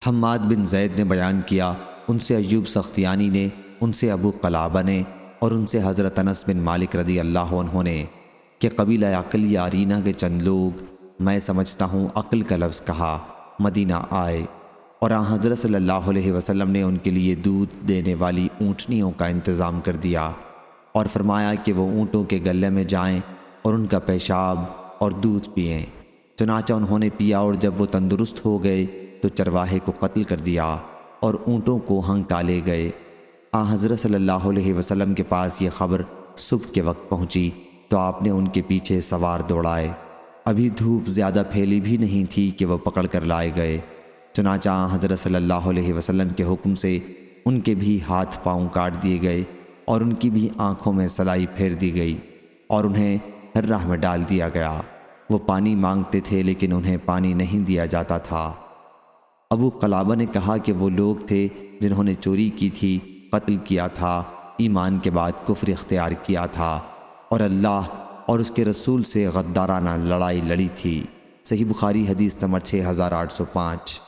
حماد بن زید نے بیان کیا، ان سے ایوب سختیانی نے، ان سے ابو قلابہ نے، اور ان سے حضرت انس بن مالک رضی اللہ عنہ نے کہ قبیلہ عقل یا ارینہ کے چند لوگ، میں سمجھتا ہوں عقل کا لفظ کہا، مدینہ آئے، اور آن حضرت صلی اللہ علیہ وسلم نے ان کے لیے دودھ دینے والی اونٹنیوں کا انتظام کر دیا اور فرمایا کہ وہ اونٹوں کے گلے میں جائیں اور ان کا پیشاب اور دودھ پئیں۔ چنانچہ انہوں نے پیا، اور جب وہ تندرست ہو گئے تو چرواہے کو قتل کر دیا اور اونٹوں کو ہنکالے گئے۔ آن حضرت صلی اللہ علیہ وسلم کے پاس یہ خبر صبح کے وقت پہنچی تو آپ نے ان کے پیچھے سوار دوڑائے۔ ابھی دھوپ زیادہ پھیلی بھی نہیں تھی کہ وہ پکڑ کر لائے گئے۔ چنانچہ آن حضرت صلی اللہ علیہ وسلم کے حکم سے ان کے بھی ہاتھ پاؤں کاٹ دیے گئے اور ان کی بھی آنکھوں میں سلائی پھیر دی گئی اور انہیں حرہ میں ڈال دیا گیا۔ وہ پانی مانگتے تھے لیکن انہیں پانی نہیں دیا جاتا تھا۔ ابو قلابہ نے کہا کہ وہ لوگ تھے جنہوں نے چوری کی تھی، قتل کیا تھا، ایمان کے بعد کفر اختیار کیا تھا اور اللہ اور اس کے رسول سے غدارانہ لڑائی لڑی تھی۔ صحیح بخاری حدیث نمبر 6805۔